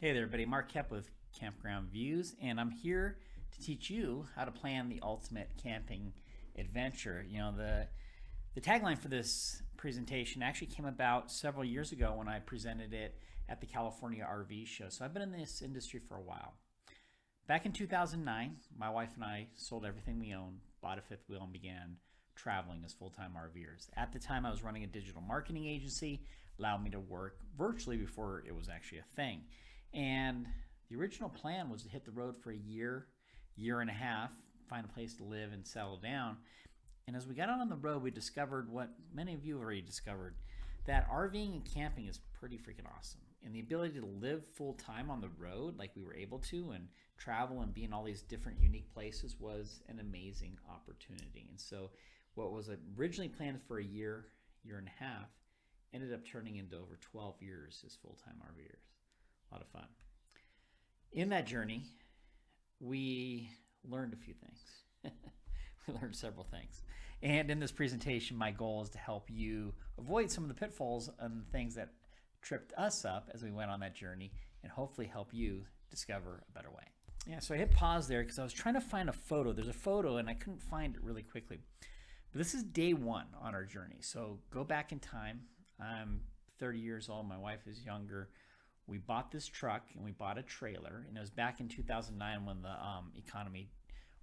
Hey there, everybody. Mark Koep with Campground Views, and I'm here to teach you how to plan the ultimate camping adventure. The tagline for this presentation actually came about several years ago when I presented it at the California RV show. So I've been in this industry for a while. Back in 2009, my wife and I sold everything we owned, bought a fifth wheel, and began traveling as full-time RVers. At the time, I was running a digital marketing agency, allowed me to work virtually before it was actually a thing. And the original plan was to hit the road for a year, year and a half, find a place to live and settle down. And as we got out on the road, we discovered what many of you have already discovered, that RVing and camping is pretty freaking awesome. And the ability to live full time on the road like we were able to and travel and be in all these different unique places was an amazing opportunity. And so what was originally planned for a year, year and a half, ended up turning into over 12 years as full-time RVers. A lot of fun. In that journey, we learned a few things. We learned several things. And in this presentation, my goal is to help you avoid some of the pitfalls and things that tripped us up as we went on that journey and hopefully help you discover a better way. Yeah, so I hit pause there because I was trying to find a photo. There's a photo and I couldn't find it really quickly. But this is day one on our journey. So go back in time. I'm 30 years old. My wife is younger. We bought this truck and we bought a trailer, and it was back in 2009 when the economy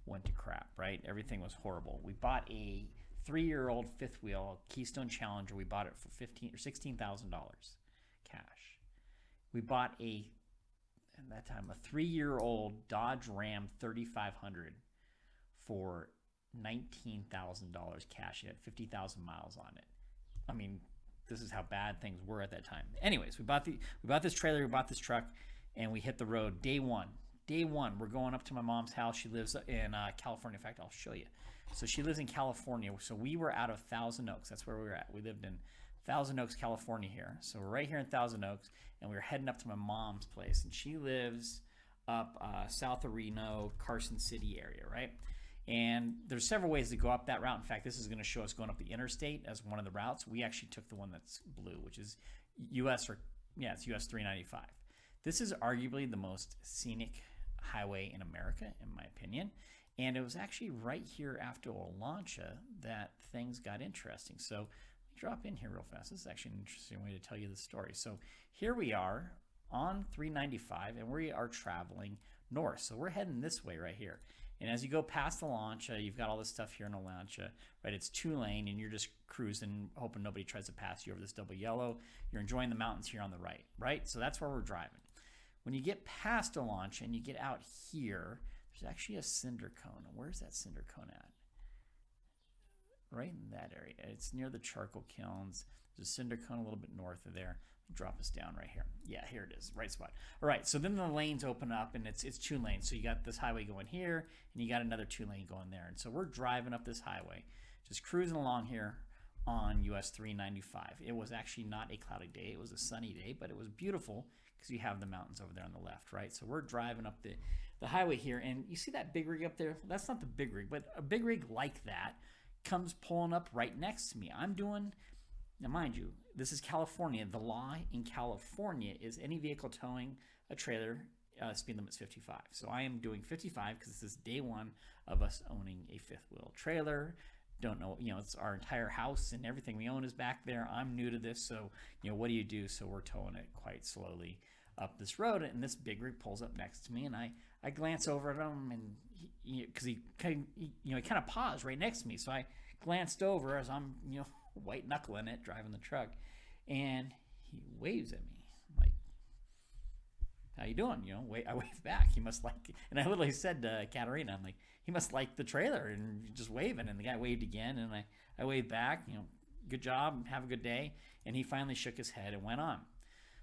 went to crap, right? Everything was horrible. We bought a 3-year-old fifth wheel Keystone Challenger. We bought it for $16,000 cash. We bought at that time, a 3-year-old Dodge Ram 3500 for $19,000 cash. It had 50,000 miles on it. I mean, this is how bad things were at that time. Anyways, we bought this trailer, we bought this truck, and we hit the road. Day one, we're going up to my mom's house. She lives in California. In fact, I'll show you. So she lives in California. So we were out of Thousand Oaks. That's where we were at. We lived in Thousand Oaks, California here. So we're right here in Thousand Oaks, and we were heading up to my mom's place. And she lives up south of Reno, Carson City area, right? And there's several ways to go up that route. In fact, this is going to show us going up the interstate as one of the routes. We actually took the one that's blue, which is it's US 395. This is arguably the most scenic highway in America, in my opinion. And it was actually right here after Olancha that things got interesting. So let me drop in here real fast. This is actually an interesting way to tell you the story. So here we are on 395, and we are traveling north. So we're heading this way right here. And as you go past Olancha, you've got all this stuff here in Olancha, right? It's 2-lane, and you're just cruising, hoping nobody tries to pass you over this double yellow. You're enjoying the mountains here on the right, right? So that's where we're driving. When you get past Olancha and you get out here, there's actually a cinder cone. Where's that cinder cone at? Right in that area. It's near the charcoal kilns. There's a cinder cone a little bit north of there. Drop us down right here. Yeah, here it is, right spot. All right, so then the lanes open up, and it's 2 lanes. So you got this highway going here, and you got another 2-lane going there. And so we're driving up this highway, just cruising along here on US 395. It was actually not a cloudy day. It was a sunny day, but it was beautiful because you have the mountains over there on the left, right? So we're driving up the highway here, and you see that big rig up there? That's not the big rig, but a big rig like that comes pulling up right next to me. Now, mind you, this is California. The law in California is any vehicle towing a trailer, speed limit's 55. So I am doing 55 because this is day one of us owning a fifth wheel trailer. Don't know, it's our entire house and everything we own is back there. I'm new to this, so, what do you do? So we're towing it quite slowly up this road, and this big rig pulls up next to me, and I glance over at him, and because he kind of paused right next to me. So I glanced over as I'm, white knuckling it, driving the truck, and he waves at me like, "How you doing?" I waved back. He must like it. And I literally said to Katarina, I'm like, he must like the trailer and just waving. And the guy waved again, and I waved back, good job, have a good day. And he finally shook his head and went on.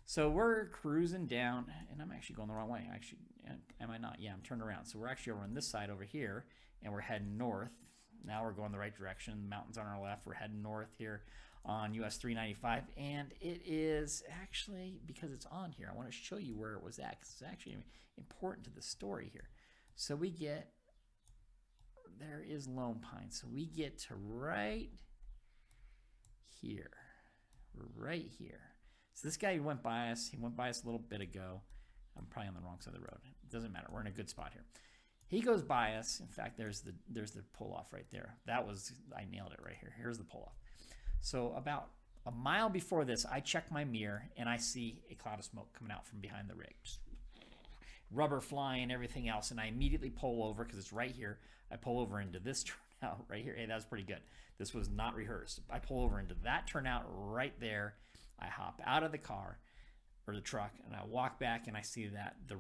So we're cruising down, and I'm actually going the wrong way. Actually, am I not? Yeah, I'm turned around. So we're actually over on this side over here, and we're heading north. Now we're going the right direction. The mountains on our left. We're heading north here on US 395. And it is actually, because it's on here, I want to show you where it was at, because it's actually important to the story here. So there is Lone Pine. So we get to right here. We're right here. So this guy went by us. He went by us a little bit ago. I'm probably on the wrong side of the road. It doesn't matter. We're in a good spot here. He goes by us. In fact, there's the pull off right there. I nailed it right here. Here's the pull off. So about a mile before this, I check my mirror and I see a cloud of smoke coming out from behind the rig. Just rubber flying, everything else. And I immediately pull over because it's right here. I pull over into this turnout right here. Hey, that was pretty good. This was not rehearsed. I pull over into that turnout right there. I hop out of the car or the truck and I walk back and I see that the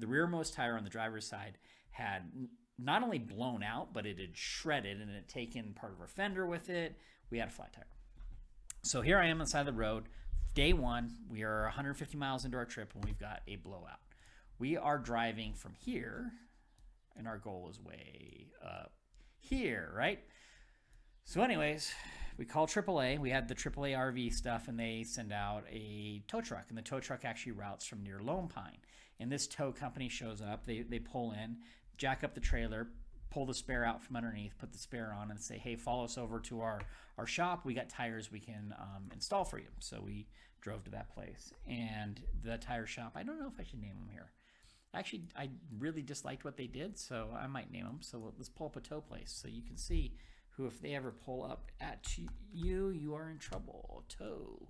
rearmost tire on the driver's side had not only blown out, but it had shredded and it had taken part of our fender with it. We had a flat tire. So here I am on the side of the road. Day one, we are 150 miles into our trip and we've got a blowout. We are driving from here, and our goal is way up here, right? So anyways, we call AAA. We had the AAA RV stuff, and they send out a tow truck, and the tow truck actually routes from near Lone Pine. And this tow company shows up. They pull in, jack up the trailer, pull the spare out from underneath, put the spare on, and say, hey, follow us over to our shop. We got tires we can install for you. So we drove to that place. And the tire shop, I don't know if I should name them here. Actually, I really disliked what they did, so I might name them. So let's pull up a tow place so you can see who, if they ever pull up at you, you are in trouble. Tow.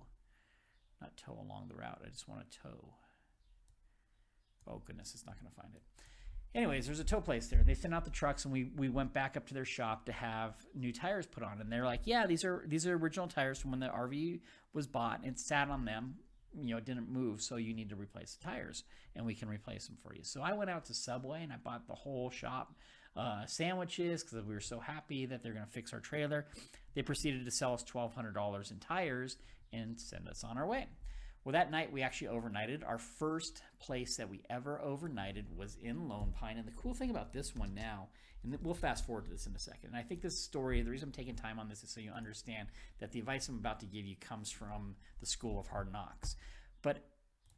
Not tow along the route. I just want to tow. Oh, goodness, it's not going to find it. Anyways, there's a tow place there. They sent out the trucks, and we went back up to their shop to have new tires put on. And they're like, yeah, these are original tires from when the RV was bought. And it sat on them. You know, it didn't move, so you need to replace the tires, and we can replace them for you. So I went out to Subway, and I bought the whole shop sandwiches because we were so happy that they're going to fix our trailer. They proceeded to sell us $1,200 in tires and send us on our way. Well, that night we actually overnighted. Our first place that we ever overnighted was in Lone Pine. And the cool thing about this one now, and we'll fast forward to this in a second. And I think this story, the reason I'm taking time on this is so you understand that the advice I'm about to give you comes from the School of Hard Knocks. But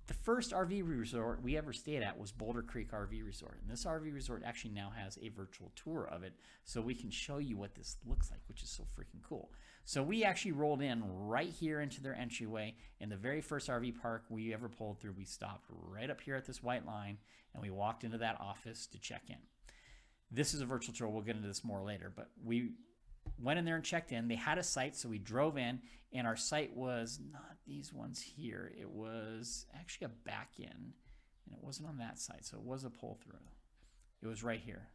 the first RV resort we ever stayed at was Boulder Creek RV Resort. And this RV resort actually now has a virtual tour of it, so we can show you what this looks like, which is so freaking cool. So we actually rolled in right here into their entryway. In the very first RV park we ever pulled through, we stopped right up here at this white line, and we walked into that office to check in. This is a virtual tour. We'll get into this more later, but we went in there and checked in. They had a site, so we drove in, and our site was not these ones here. It was actually a back in, and it wasn't on that side, so it was a pull-through. It was right here.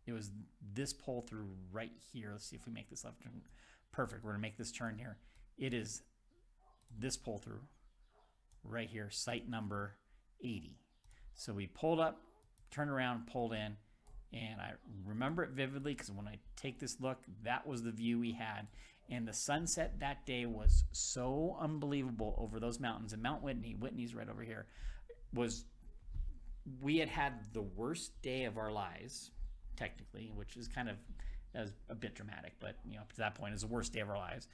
It was this pull-through right here. Let's see if we make this left turn. Perfect. We're going to make this turn here. It is this pull-through right here, site number 80. So we pulled up, turned around, pulled in, and I remember it vividly because when I take this look, that was the view we had. And the sunset that day was so unbelievable over those mountains. And Mount Whitney's right over here, we had the worst day of our lives, technically, which is kind of, that was a bit dramatic, but up to that point, it was the worst day of our lives.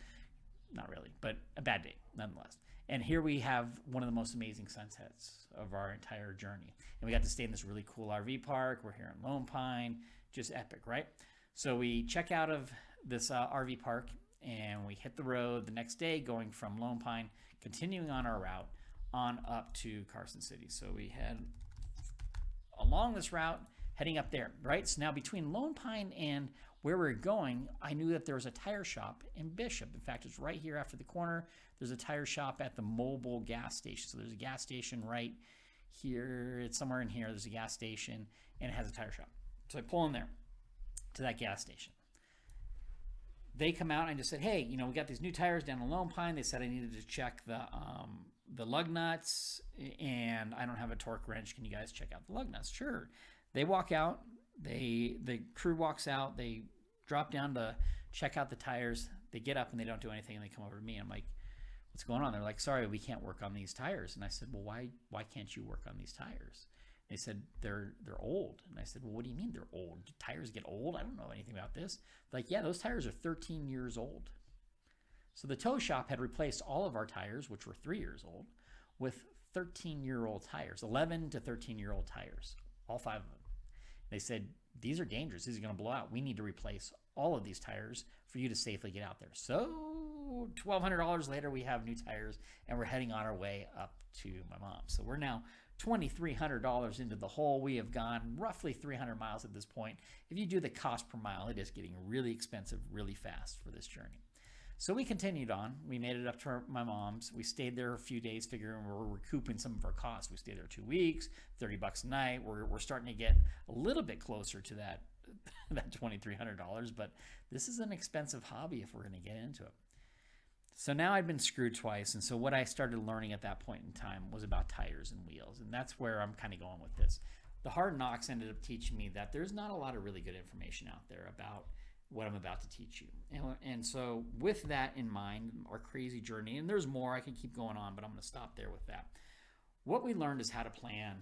Not really, but a bad day nonetheless. And here we have one of the most amazing sunsets of our entire journey. And we got to stay in this really cool RV park. We're here in Lone Pine. Just epic, right? So we check out of this RV park and we hit the road the next day going from Lone Pine, continuing on our route on up to Carson City. So we head along this route, heading up there, right? So now between Lone Pine and where we're going, I knew that there was a tire shop in Bishop. In fact, it's right here after the corner. There's a tire shop at the mobile gas station. So there's a gas station right here. It's somewhere in here. There's a gas station, and it has a tire shop. So I pull in there to that gas station. They come out and I just said, hey, we got these new tires down in Lone Pine. They said I needed to check the lug nuts, and I don't have a torque wrench. Can you guys check out the lug nuts? Sure. They walk out. The crew walks out. They drop down to check out the tires. They get up and they don't do anything, and they come over to me. I'm like, what's going on? They're like, sorry, we can't work on these tires. And I said, well, why can't you work on these tires? They said, they're old. And I said, well, what do you mean they're old? Do tires get old? I don't know anything about this. They're like, yeah, those tires are 13 years old. So the tow shop had replaced all of our tires, which were 3 years old, with 13-year-old tires, 11 to 13-year-old tires, all 5 of them. They said, these are dangerous. These are going to blow out. We need to replace all of these tires for you to safely get out there. So $1,200 later, we have new tires, and we're heading on our way up to my mom. So we're now $2,300 into the hole. We have gone roughly 300 miles at this point. If you do the cost per mile, it is getting really expensive really fast for this journey. So we continued on. We made it up to my mom's. We stayed there a few days, figuring we're recouping some of our costs. We stayed there 2 weeks, $30 a night. We're starting to get a little bit closer to that $2,300, but this is an expensive hobby if we're going to get into it. So now I'd been screwed twice, and so what I started learning at that point in time was about tires and wheels, and that's where I'm kind of going with this. The hard knocks ended up teaching me that there's not a lot of really good information out there about what I'm about to teach you. And so with that in mind, our crazy journey, and there's more, I can keep going on, but I'm going to stop there with that. What we learned is how to plan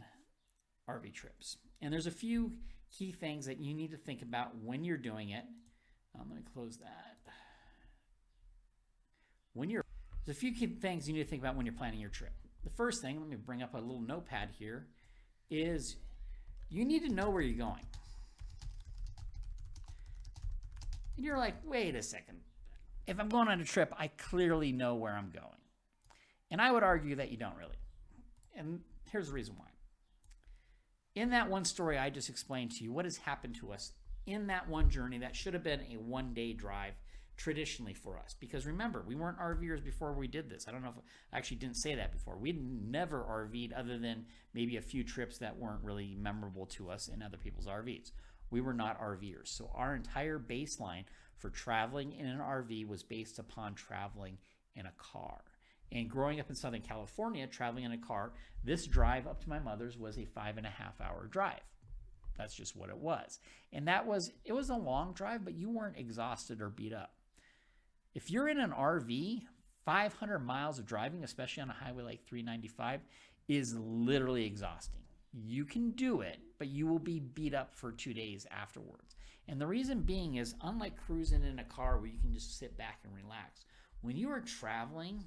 RV trips. And there's a few key things that you need to think about when you're doing it. I'm going to close that. There's a few key things you need to think about when you're planning your trip. The first thing, let me bring up a little notepad here, is you need to know where you're going. And you're like, wait a second. If I'm going on a trip, I clearly know where I'm going. And I would argue that you don't really. And here's the reason why. In that one story I just explained to you, what has happened to us in that one journey that should have been a one-day drive traditionally for us. Because remember, we weren't RVers before we did this. I don't know if I actually didn't say that before. We'd never RV'd other than maybe a few trips that weren't really memorable to us in other people's RVs. We were not RVers. So our entire baseline for traveling in an RV was based upon traveling in a car. And growing up in Southern California, traveling in a car, this drive up to my mother's was a 5.5-hour drive. That's just what it was. And it was a long drive, but you weren't exhausted or beat up. If you're in an RV, 500 miles of driving, especially on a highway like 395, is literally exhausting. You can do it, but you will be beat up for 2 days afterwards. And the reason being is, unlike cruising in a car where you can just sit back and relax, when you are traveling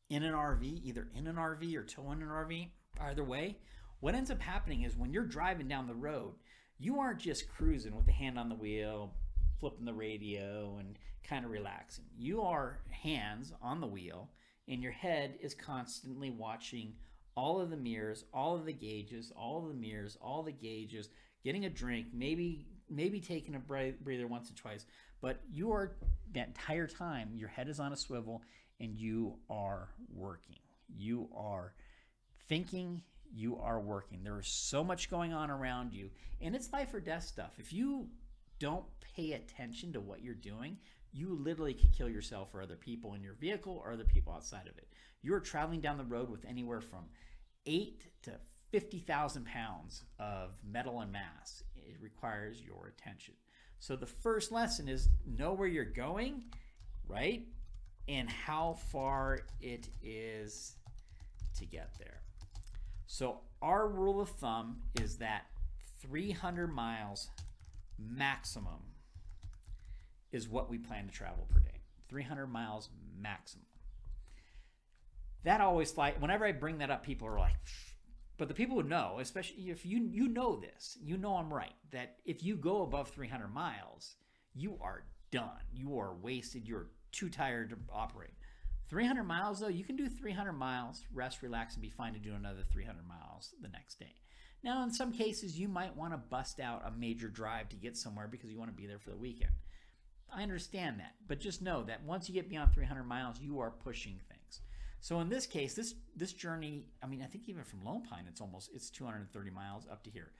in an RV, either in an RV or towing an RV, either way, what ends up happening is when you're driving down the road, you aren't just cruising with the hand on the wheel, flipping the radio and kind of relaxing. You are hands on the wheel, and your head is constantly watching all of the mirrors, all of the gauges, all of the mirrors, all the gauges, getting a drink, maybe taking a breather once or twice, but you are, that entire time, your head is on a swivel and you are working. You are thinking, you are working. There is so much going on around you, and it's life or death stuff. If you don't pay attention to what you're doing, you literally could kill yourself or other people in your vehicle or other people outside of it. You're traveling down the road with anywhere from 8 to 50,000 pounds of metal and mass. It requires your attention. So the first lesson is know where you're going, right? And how far it is to get there. So our rule of thumb is that 300 miles maximum is what we plan to travel per day. 300 miles maximum. That always whenever I bring that up, people are like, but the people who know, especially if you know this, you know I'm right, that if you go above 300 miles, you are done. You are wasted. You're too tired to operate. 300 miles, though, you can do 300 miles, rest, relax, and be fine to do another 300 miles the next day. Now, in some cases, you might want to bust out a major drive to get somewhere because you want to be there for the weekend. I understand that, but just know that once you get beyond 300 miles, you are pushing things. So in this case, this journey, I mean, I think even from Lone Pine, it's 230 miles up to here.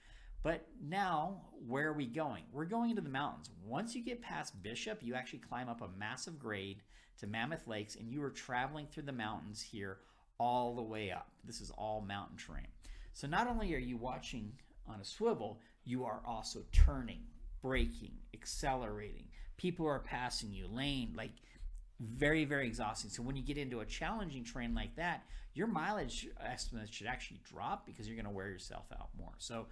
But now, where are we going? We're going into the mountains. Once you get past Bishop, you actually climb up a massive grade to Mammoth Lakes, and you are traveling through the mountains here all the way up. This is all mountain terrain. So not only are you watching on a swivel, you are also turning, braking, accelerating. People are passing you, lane, like very, very exhausting. So when you get into a challenging terrain like that, your mileage estimates should actually drop because you're going to wear yourself out more. So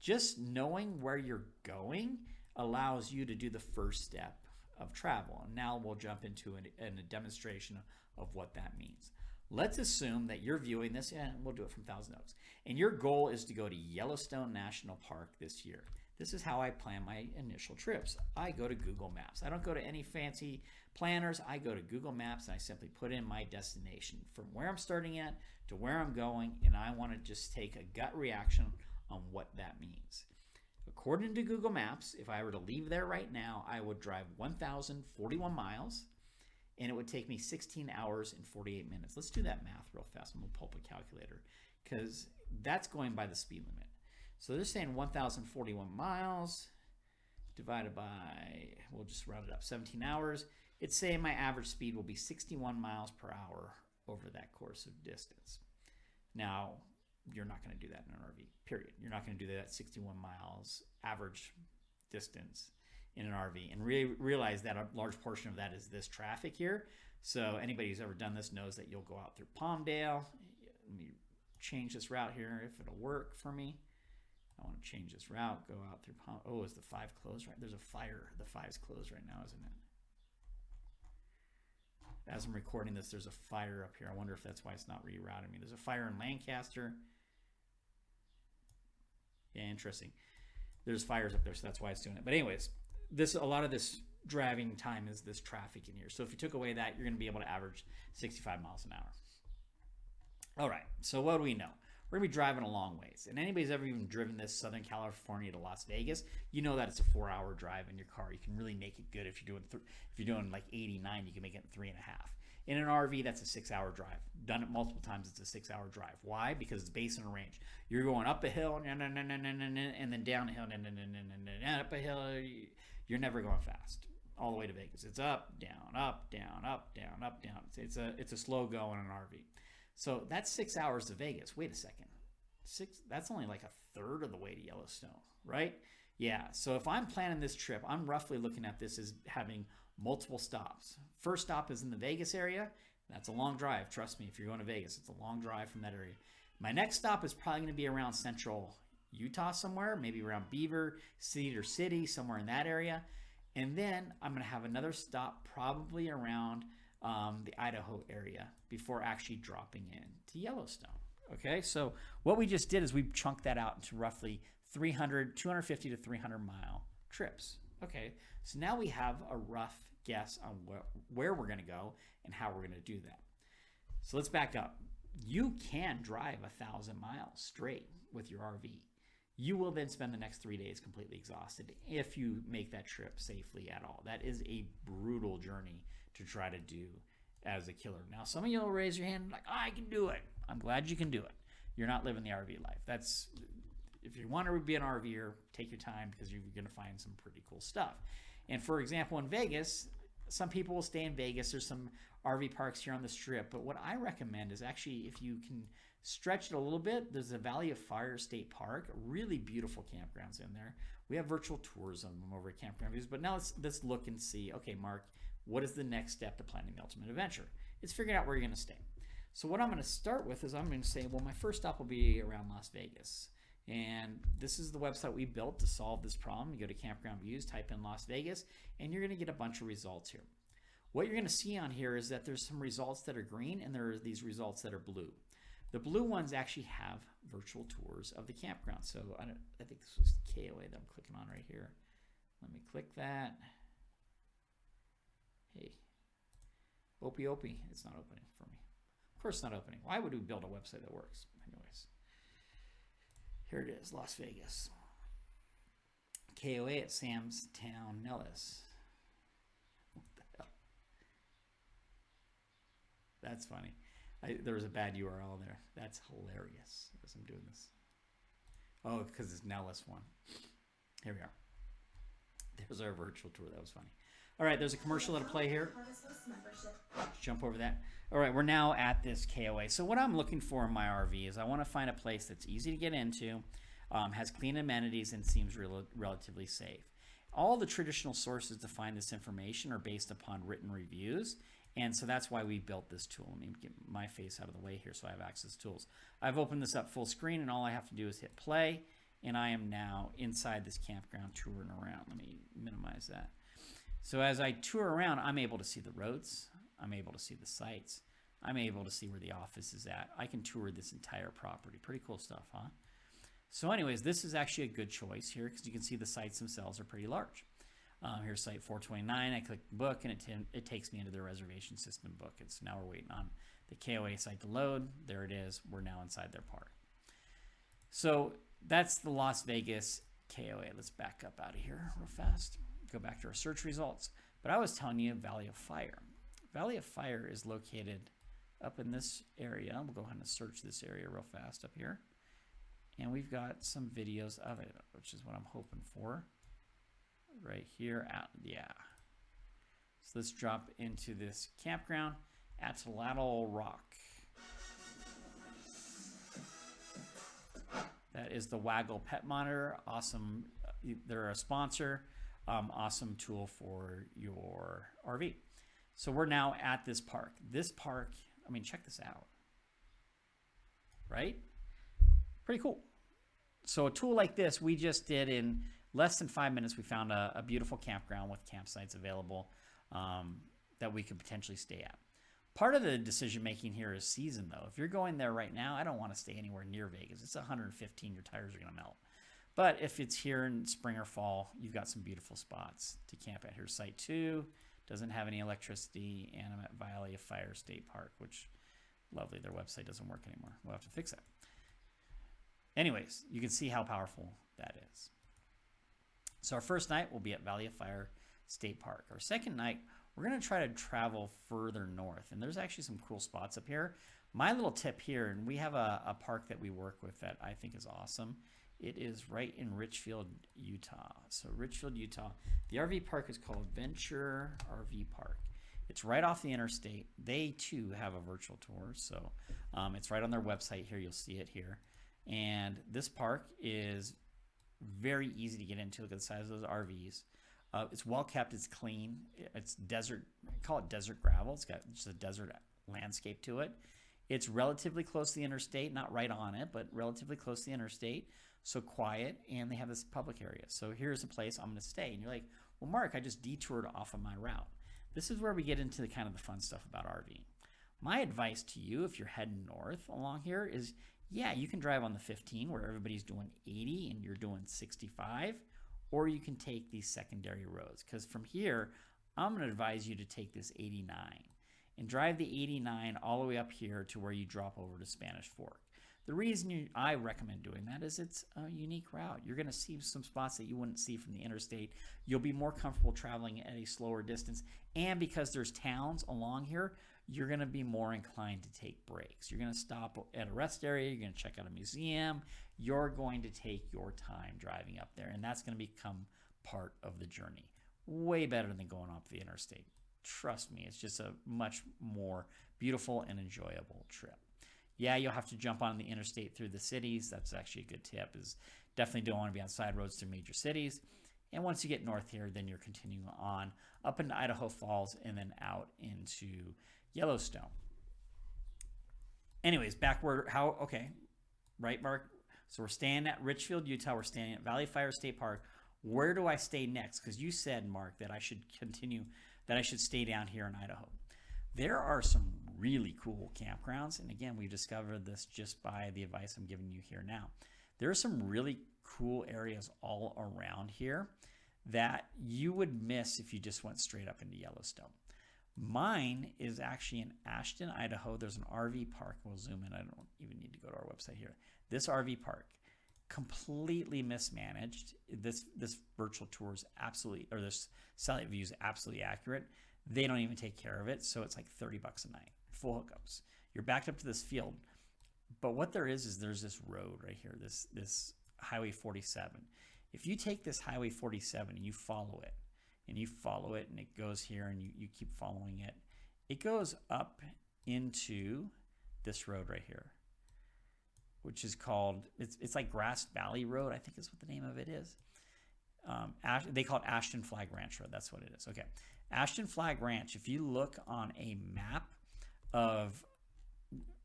just knowing where you're going allows you to do the first step of travel. And now we'll jump into a demonstration of what that means. Let's assume that you're viewing this, and we'll do it from Thousand Oaks, and your goal is to go to Yellowstone National Park this year. This is how I plan my initial trips. I go to Google Maps. I don't go to any fancy planners. I go to Google Maps and I simply put in my destination from where I'm starting at to where I'm going, and I want to just take a gut reaction on what that means. According to Google Maps, if I were to leave there right now, I would drive 1,041 miles, and it would take me 16 hours and 48 minutes. Let's do that math real fast. I'm going to pull up a calculator because that's going by the speed limit. So they're saying 1,041 miles divided by, we'll just round it up, 17 hours. It's saying my average speed will be 61 miles per hour over that course of distance. Now, you're not going to do that in an RV, period. You're not going to do that at 61 miles average distance in an RV. And realize that a large portion of that is this traffic here. So anybody who's ever done this knows that you'll go out through Palmdale. Let me change this route here if it'll work for me. I want to change this route, go out through Palm. Oh, is the 5 closed right? There's a fire. The 5's closed right now, isn't it? As I'm recording this, there's a fire up here. I wonder if that's why it's not rerouting me. There's a fire in Lancaster. Yeah, interesting. There's fires up there, so that's why it's doing it. But anyways, a lot of this driving time is this traffic in here. So if you took away that, you're going to be able to average 65 miles an hour. All right, so what do we know? We're going to be driving a long ways. And anybody's ever even driven this Southern California to Las Vegas, you know that it's a 4-hour drive in your car. You can really make it good if you're doing like 89, you can make it in 3.5. In an RV, that's a 6-hour drive. Done it multiple times, it's a 6-hour drive. Why? Because it's based on a range. You're going up a hill, and then down a hill, and up a hill. You're never going fast all the way to Vegas. It's up, down, up, down, up, down, up, down. It's a slow go in an RV. So that's 6 hours to Vegas. Wait a second. That's only like a third of the way to Yellowstone, right? Yeah, so if I'm planning this trip, I'm roughly looking at this as having multiple stops. First stop is in the Vegas area. That's a long drive. Trust me, if you're going to Vegas, it's a long drive from that area. My next stop is probably going to be around central Utah somewhere, maybe around Beaver, Cedar City, somewhere in that area. And then I'm going to have another stop probably around the Idaho area before actually dropping in to Yellowstone. Okay, so what we just did is we chunked that out into roughly 250 to 300 mile trips. Okay, so now we have a rough guess on where we're going to go and how we're going to do that. So let's back up. You can drive 1,000 miles straight with your RV. You will then spend the next 3 days completely exhausted if you make that trip safely at all. That is a brutal journey to try to do as a killer. Now, some of you will raise your hand like, I can do it. I'm glad you can do it. You're not living the RV life. If you want to be an RVer, take your time because you're going to find some pretty cool stuff. And for example, in Vegas, some people will stay in Vegas. There's some RV parks here on the Strip. But what I recommend is actually if you can stretch it a little bit, there's the Valley of Fire State Park, really beautiful campgrounds in there. We have virtual tours of them over at Campground Views. But now let's look and see, okay, Mark, what is the next step to planning the ultimate adventure? It's figuring out where you're going to stay. So what I'm going to start with is I'm going to say, well, my first stop will be around Las Vegas. And this is the website we built to solve this problem. You go to Campground Views, type in Las Vegas, and you're going to get a bunch of results here. What you're going to see on here is that there's some results that are green and there are these results that are blue. The blue ones actually have virtual tours of the campground. So I think this was KOA that I'm clicking on right here. Let me click that. Hey, Opie, it's not opening for me. Of course it's not opening. Why would we build a website that works? Anyways, here it is, Las Vegas. KOA at Sam's Town, Nellis. What the hell? That's funny. There was a bad URL there. That's hilarious as I'm doing this. Oh, because it's Nellis one. Here we are. There's our virtual tour. That was funny. All right, there's a commercial that'll play here. Jump over that. All right, we're now at this KOA. So what I'm looking for in my RV is I want to find a place that's easy to get into, has clean amenities, and seems relatively safe. All the traditional sources to find this information are based upon written reviews, and so that's why we built this tool. Let me get my face out of the way here so I have access to tools. I've opened this up full screen, and all I have to do is hit play, and I am now inside this campground touring around. Let me minimize that. So as I tour around, I'm able to see the roads. I'm able to see the sites. I'm able to see where the office is at. I can tour this entire property. Pretty cool stuff, huh? So anyways, this is actually a good choice here because you can see the sites themselves are pretty large. Here's site 429. I click book and it takes me into the reservation system book. And so now we're waiting on the KOA site to load. There it is. We're now inside their park. So that's the Las Vegas KOA. Let's back up out of here real fast. Go back to our search results. But I was telling you Valley of Fire. Valley of Fire is located up in this area. We'll go ahead and search this area real fast up here. And we've got some videos of it, which is what I'm hoping for. Right here, yeah. So let's drop into this campground, Atlatl Rock. That is the Waggle Pet Monitor. Awesome. They're a sponsor. Awesome tool for your RV. So we're now at this park. This park, I mean, check this out. Right? Pretty cool. So a tool like this, we just did in less than 5 minutes. We found a beautiful campground with campsites available that we could potentially stay at. Part of the decision making here is season, though. If you're going there right now, I don't want to stay anywhere near Vegas. It's 115, your tires are going to melt. But if it's here in spring or fall, you've got some beautiful spots to camp at. Here's Site 2. Doesn't have any electricity, and I'm at Valley of Fire State Park, which, lovely, their website doesn't work anymore. We'll have to fix that. Anyways, you can see how powerful that is. So our first night will be at Valley of Fire State Park. Our second night, we're going to try to travel further north, and there's actually some cool spots up here. My little tip here, and we have a park that we work with that I think is awesome. It is right in Richfield, Utah. So Richfield, Utah. The RV park is called Venture RV Park. It's right off the interstate. They, too, have a virtual tour. So it's right on their website here. You'll see it here. And this park is very easy to get into. Look at the size of those RVs. It's well kept. It's clean. It's desert. I call it desert gravel. It's got just a desert landscape to it. It's relatively close to the interstate. Not right on it, but relatively close to the interstate. So quiet, and they have this public area. So here's a place I'm going to stay. And you're like, well, Mark, I just detoured off of my route. This is where we get into the kind of the fun stuff about RVing. My advice to you, if you're heading north along here, is yeah, you can drive on the 15 where everybody's doing 80 and you're doing 65, or you can take these secondary roads. Because from here, I'm going to advise you to take this 89 and drive the 89 all the way up here to where you drop over to Spanish Fork. The reason I recommend doing that is it's a unique route. You're going to see some spots that you wouldn't see from the interstate. You'll be more comfortable traveling at a slower distance. And because there's towns along here, you're going to be more inclined to take breaks. You're going to stop at a rest area. You're going to check out a museum. You're going to take your time driving up there, and that's going to become part of the journey. Way better than going off the interstate. Trust me, it's just a much more beautiful and enjoyable trip. Yeah, you'll have to jump on the interstate through the cities. That's actually a good tip, is definitely don't want to be on side roads through major cities. And once you get north here, then you're continuing on up into Idaho Falls and then out into Yellowstone. Anyways, backward, okay, right, Mark? So we're staying at Richfield, Utah. We're staying at Valley Fire State Park. Where do I stay next? Because you said, Mark, that I should stay down here in Idaho. There are some really cool campgrounds, and again, we've discovered this just by the advice I'm giving you here now. There are some really cool areas all around here that you would miss if you just went straight up into Yellowstone. Mine is actually in Ashton, Idaho. There's an RV park. We'll zoom in. I don't even need to go to our website here. This RV park, completely mismanaged. This virtual tour is absolutely, or this satellite view is absolutely accurate. They don't even take care of it, so it's like $30 a night, full hookups. You're backed up to this field, but what there is there's this road right here, this Highway 47. If you take this Highway 47 and you follow it, and it goes here, and you keep following it, it goes up into this road right here, which is called, it's like Grass Valley Road, I think is what the name of it is. They call it Ashton Flag Ranch Road. That's what it is. Okay. Ashton Flag Ranch, if you look on a map of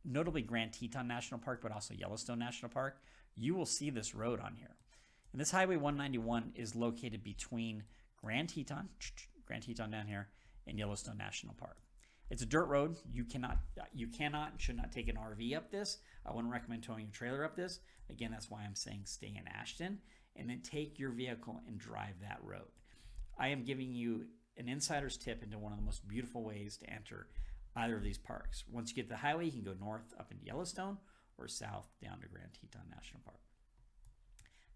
notably Grand Teton National Park, but also Yellowstone National Park, you will see this road on here. And this Highway 191 is located between Grand Teton down here, and Yellowstone National Park. It's a dirt road. You cannot and should not take an RV up this. I wouldn't recommend towing your trailer up this. Again, that's why I'm saying stay in Ashton, and then take your vehicle and drive that road. I am giving you an insider's tip into one of the most beautiful ways to enter either of these parks. Once you get to the highway, you can go north up into Yellowstone or south down to Grand Teton National Park.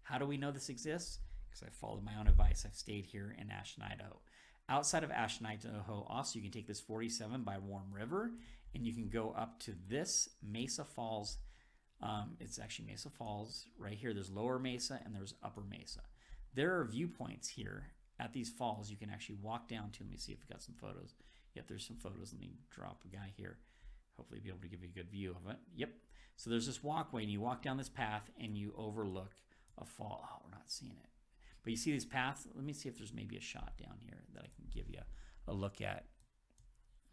How do we know this exists? Because I followed my own advice. I've stayed here in Ashton, Idaho. Outside of Ashton, Idaho, also you can take this 47 by Warm River, and you can go up to this Mesa Falls. It's actually Mesa Falls right here. There's Lower Mesa and there's Upper Mesa. There are viewpoints here at these falls you can actually walk down to. Let me see if we've got some photos. Yep, there's some photos. Let me drop a guy here. Hopefully be able to give you a good view of it. Yep. So there's this walkway, and you walk down this path, and you overlook a fall. Oh, we're not seeing it. But you see these paths? Let me see if there's maybe a shot down here that I can give you a look at.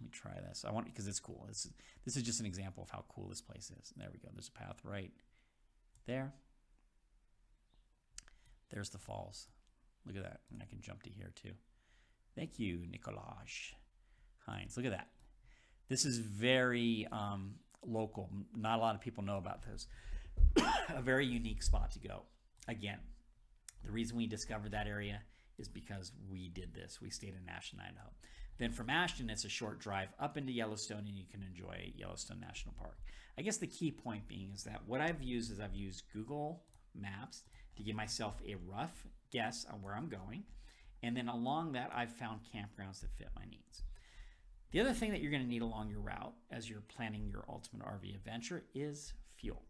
Let me try this. I want, because it's cool. This is just an example of how cool this place is. There we go. There's a path right there. There's the falls. Look at that. And I can jump to here too. Thank you, Nicolaj Hines. Look at that. This is very local. Not a lot of people know about this. A very unique spot to go. Again, the reason we discovered that area is because we did this. We stayed in Ashton, Idaho. Then from Ashton, it's a short drive up into Yellowstone, and you can enjoy Yellowstone National Park. I guess the key point being is that what I've used is I've used Google Maps to give myself a rough guess on where I'm going. And then along that, I've found campgrounds that fit my needs. The other thing that you're going to need along your route as you're planning your ultimate RV adventure is fuel.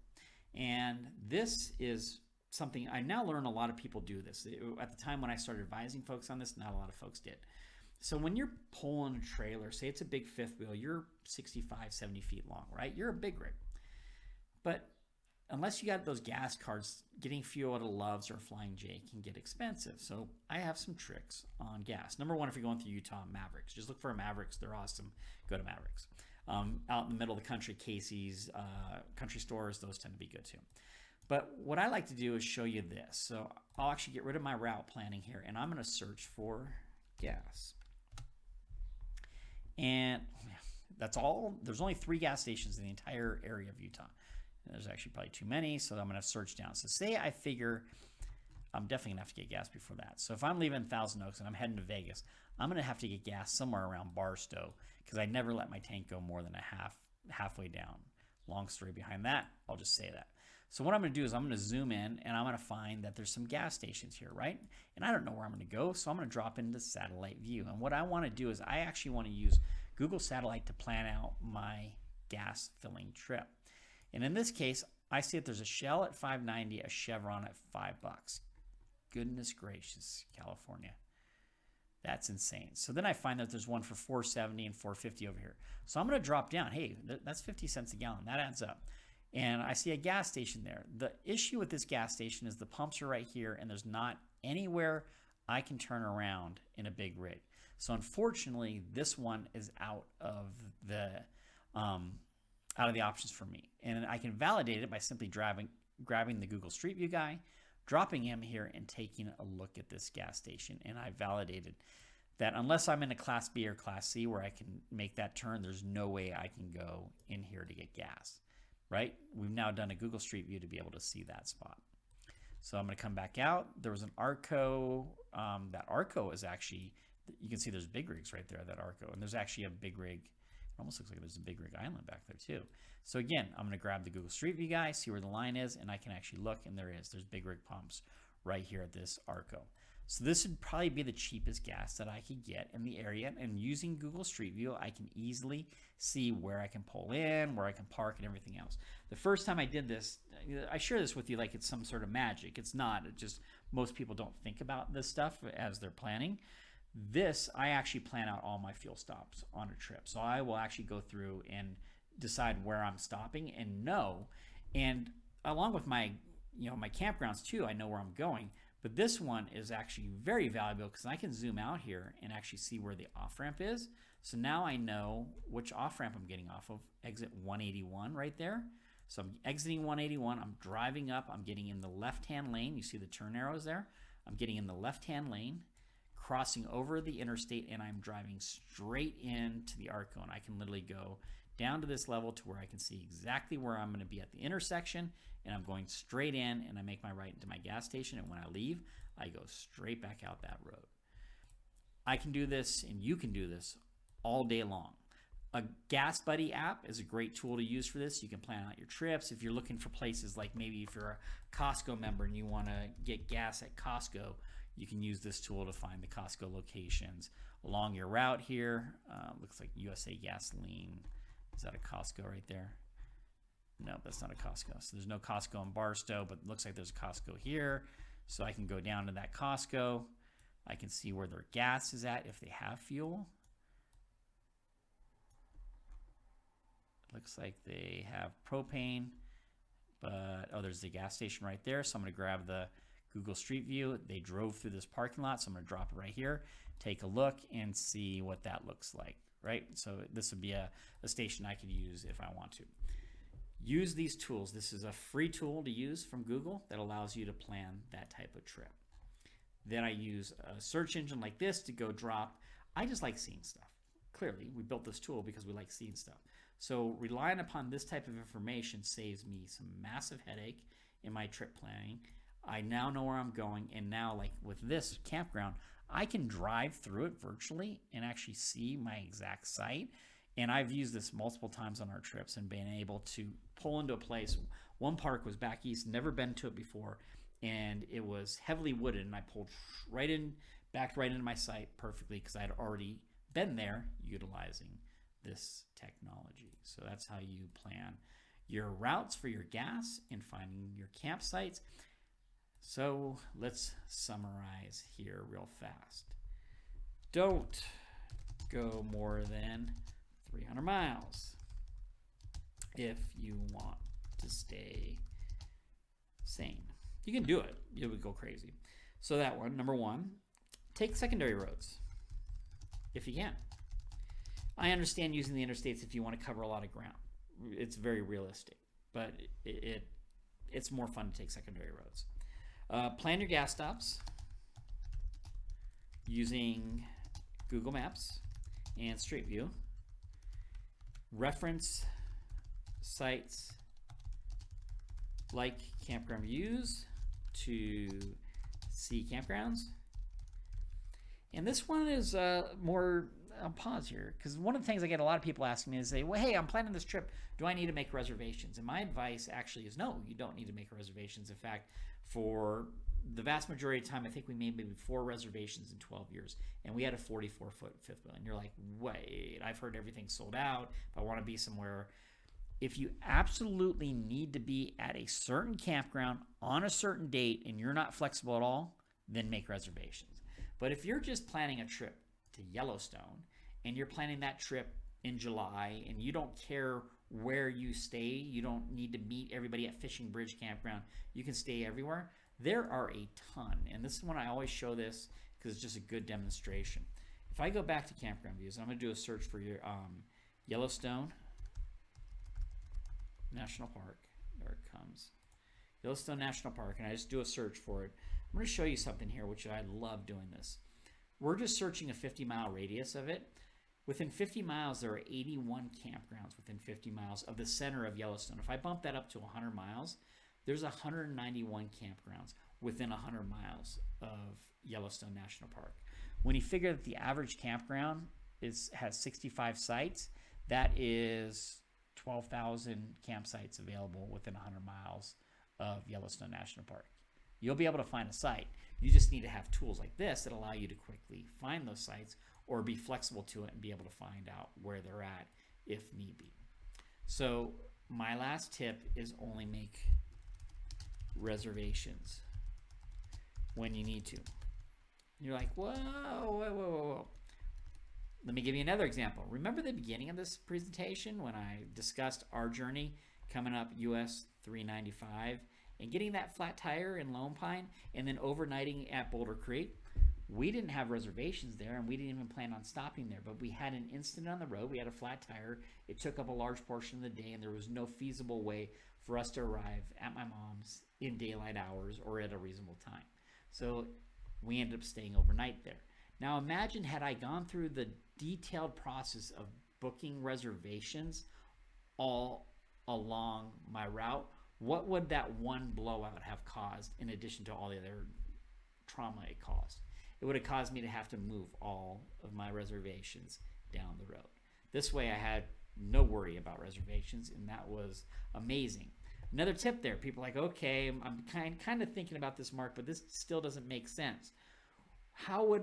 And this is something I now learn a lot of people do this. At the time when I started advising folks on this, not a lot of folks did. So when you're pulling a trailer, say it's a big fifth wheel, you're 65, 70 feet long, right? You're a big rig. But unless you got those gas cards, getting fuel at a Love's or a Flying J can get expensive. So I have some tricks on gas. Number one, if you're going through Utah, Mavericks. Just look for Mavericks. They're awesome. Go to Mavericks. Out in the middle of the country, Casey's, country stores, those tend to be good too. But what I like to do is show you this. So I'll actually get rid of my route planning here, and I'm going to search for gas. And that's all. There's only 3 gas stations in the entire area of Utah. There's actually probably too many, so I'm going to search down. So say I figure I'm definitely going to have to get gas before that. So if I'm leaving Thousand Oaks and I'm heading to Vegas, I'm going to have to get gas somewhere around Barstow because I never let my tank go more than halfway down. Long story behind that, I'll just say that. So what I'm going to do is I'm going to zoom in, and I'm going to find that there's some gas stations here, right? And I don't know where I'm going to go, so I'm going to drop into satellite view. And what I want to do is I actually want to use Google Satellite to plan out my gas filling trip. And in this case, I see that there's a Shell at $5.90, a Chevron at $5. Goodness gracious, California. That's insane. So then I find that there's one for $4.70 and $4.50 over here. So I'm going to drop down. Hey, that's 50 cents a gallon. That adds up. And I see a gas station there. The issue with this gas station is the pumps are right here, and there's not anywhere I can turn around in a big rig. So unfortunately, this one is out of the options for me. And I can validate it by simply grabbing the Google Street View guy, dropping him here, and taking a look at this gas station. And I validated that unless I'm in a Class B or Class C where I can make that turn, there's no way I can go in here to get gas. Right? We've now done a Google Street View to be able to see that spot. So I'm going to come back out. There was an Arco. That Arco is actually, you can see there's big rigs right there, that Arco. And there's actually a big rig. It almost looks like there's a big rig island back there too. So again, I'm going to grab the Google Street View guy, see where the line is, and I can actually look, and there is. There's big rig pumps right here at this Arco. So this would probably be the cheapest gas that I could get in the area. And using Google Street View, I can easily see where I can pull in, where I can park, and everything else. The first time I did this, I share this with you like it's some sort of magic. It's not. It's just most people don't think about this stuff as they're planning. This, I actually plan out all my fuel stops on a trip. So I will actually go through and decide where I'm stopping and know. And along with my campgrounds too, I know where I'm going. But this one is actually very valuable because I can zoom out here and actually see where the off-ramp is. So now I know which off-ramp I'm getting off of. Exit 181 right there. So I'm exiting 181. I'm driving up. I'm getting in the left-hand lane. You see the turn arrows there? I'm getting in the left-hand lane, crossing over the interstate, and I'm driving straight into the Arco. And I can literally go down to this level to where I can see exactly where I'm going to be at the intersection, and I'm going straight in, and I make my right into my gas station, and when I leave, I go straight back out that road. I can do this, and you can do this all day long. A Gas Buddy app is a great tool to use for this. You can plan out your trips. If you're looking for places, like maybe if you're a Costco member and you want to get gas at Costco, you can use this tool to find the Costco locations along your route here. Looks like USA Gasoline. Is that a Costco right there? No, that's not a Costco. So there's no Costco in Barstow, but it looks like there's a Costco here. So I can go down to that Costco. I can see where their gas is at if they have fuel. Looks like they have propane, but there's the gas station right there. So I'm going to grab the Google Street View. They drove through this parking lot, so I'm going to drop it right here, take a look, and see what that looks like, right? So this would be a station I could use if I want to. Use these tools. This is a free tool to use from Google that allows you to plan that type of trip. Then I use a search engine like this to go drop. I just like seeing stuff. Clearly, we built this tool because we like seeing stuff. So relying upon this type of information saves me some massive headache in my trip planning. I now know where I'm going, and now, like with this campground, I can drive through it virtually and actually see my exact site. And I've used this multiple times on our trips and been able to pull into a place. One park was back east, never been to it before, and it was heavily wooded, and I pulled right in, backed right into my site perfectly because I had already been there utilizing this technology. So that's how you plan your routes for your gas and finding your campsites. So let's summarize here real fast. Don't go more than 300 miles if you want to stay sane. You can do it. You would go crazy. So that one, number one, take secondary roads if you can. I understand using the interstates if you want to cover a lot of ground. It's very realistic, but it's more fun to take secondary roads. Plan your gas stops using Google Maps and Street View. Reference sites like Campground Views to see campgrounds. And this one is more, I'll pause here, because one of the things I get a lot of people asking me is, well, hey, I'm planning this trip. Do I need to make reservations? And my advice actually is no, you don't need to make reservations. In fact, for the vast majority of the time, I think we made maybe 4 reservations in 12 years, and we had a 44-foot fifth wheel. And you're like, wait, I've heard everything's sold out. If I want to be somewhere, if you absolutely need to be at a certain campground on a certain date and you're not flexible at all, then make reservations. But if you're just planning a trip to Yellowstone and you're planning that trip in July and you don't care where you stay, you don't need to meet everybody at Fishing Bridge Campground, you can stay everywhere. There are a ton, and this is when I always show this because it's just a good demonstration. If I go back to Campground Views, I'm going to do a search for your Yellowstone National Park. There it comes. Yellowstone National Park, and I just do a search for it. I'm going to show you something here, which I love doing this. We're just searching a 50-mile radius of it. Within 50 miles, there are 81 campgrounds within 50 miles of the center of Yellowstone. If I bump that up to 100 miles, there's 191 campgrounds within 100 miles of Yellowstone National Park. When you figure that the average campground has 65 sites, that is 12,000 campsites available within 100 miles of Yellowstone National Park. You'll be able to find a site. You just need to have tools like this that allow you to quickly find those sites or be flexible to it and be able to find out where they're at if need be. So my last tip is only make reservations when you need to. You're like, whoa. Let me give you another example. Remember the beginning of this presentation when I discussed our journey coming up US 395 and getting that flat tire in Lone Pine and then overnighting at Boulder Creek? We didn't have reservations there, and we didn't even plan on stopping there, but we had an incident on the road. We had a flat tire. It took up a large portion of the day, and there was no feasible way for us to arrive at my mom's in daylight hours or at a reasonable time. So we ended up staying overnight there. Now imagine had I gone through the detailed process of booking reservations all along my route, what would that one blowout have caused in addition to all the other trauma it caused? It would have caused me to have to move all of my reservations down the road. This way I had no worry about reservations, and that was amazing. Another tip there, people are like, okay, I'm kind of thinking about this, Mark, but this still doesn't make sense. How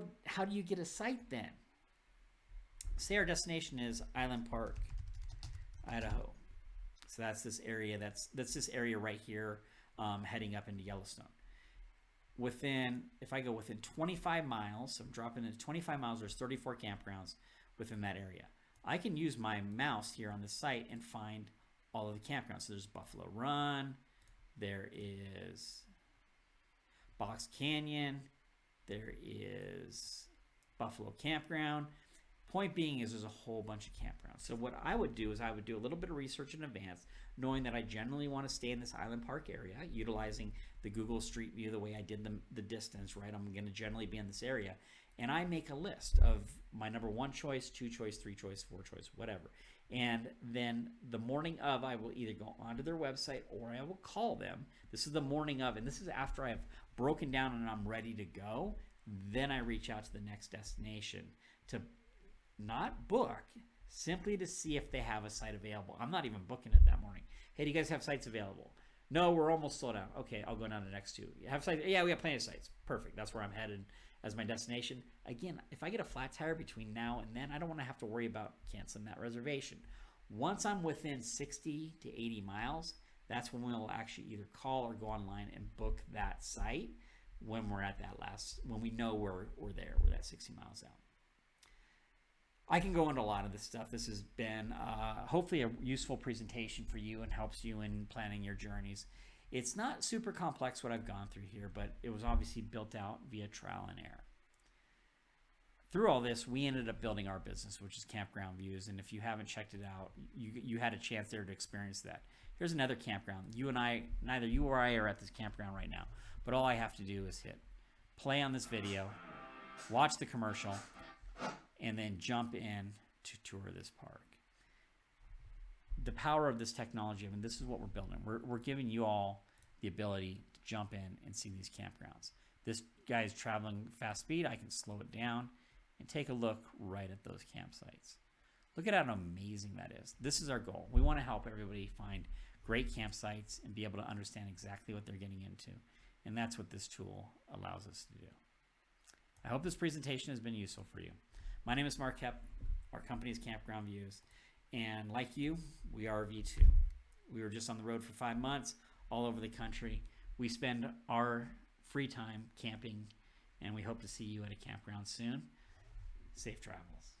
do you get a site then? Say our destination is Island Park, Idaho. So that's this area. That's this area right here, heading up into Yellowstone. If I go within 25 miles, so I'm dropping into 25 miles. There's 34 campgrounds within that area. I can use my mouse here on the site and find all of the campgrounds. So there's Buffalo Run, there is Box Canyon, there is Buffalo Campground. Point being is there's a whole bunch of campgrounds. So what I would do is I would do a little bit of research in advance, knowing that I generally want to stay in this Island Park area, utilizing the Google Street View the way I did the distance, right? I'm going to generally be in this area. And I make a list of my number 1 choice, 2 choice, 3 choice, 4 choice, whatever. And then the morning of, I will either go onto their website or I will call them. This is the morning of, and this is after I've broken down and I'm ready to go. Then I reach out to the next destination to not book, simply to see if they have a site available. I'm not even booking it that morning. Hey, do you guys have sites available? No, we're almost sold out. Okay, I'll go down to the next 2. You have sites? Yeah, we have plenty of sites. Perfect. That's where I'm headed as my destination. Again, if I get a flat tire between now and then, I don't want to have to worry about canceling that reservation. Once I'm within 60 to 80 miles, that's when we'll actually either call or go online and book that site when we're at when we know we're that 60 miles out. I can go into a lot of this stuff. This has been hopefully a useful presentation for you and helps you in planning your journeys. It's not super complex what I've gone through here, but it was obviously built out via trial and error. Through all this, we ended up building our business, which is Campground Views. And if you haven't checked it out, you had a chance there to experience that. Here's another campground. Neither you or I are at this campground right now, but all I have to do is hit play on this video, watch the commercial, and then jump in to tour this park. The power of this technology, I mean, this is what we're building. We're giving you all the ability to jump in and see these campgrounds. This guy is traveling fast speed. I can slow it down and take a look right at those campsites. Look at how amazing that is. This is our goal. We want to help everybody find great campsites and be able to understand exactly what they're getting into. And that's what this tool allows us to do. I hope this presentation has been useful for you. My name is Mark Koep. Our company is Campground Views. And like you, we are V2. We were just on the road for 5 months, all over the country. We spend our free time camping, and we hope to see you at a campground soon. Safe travels.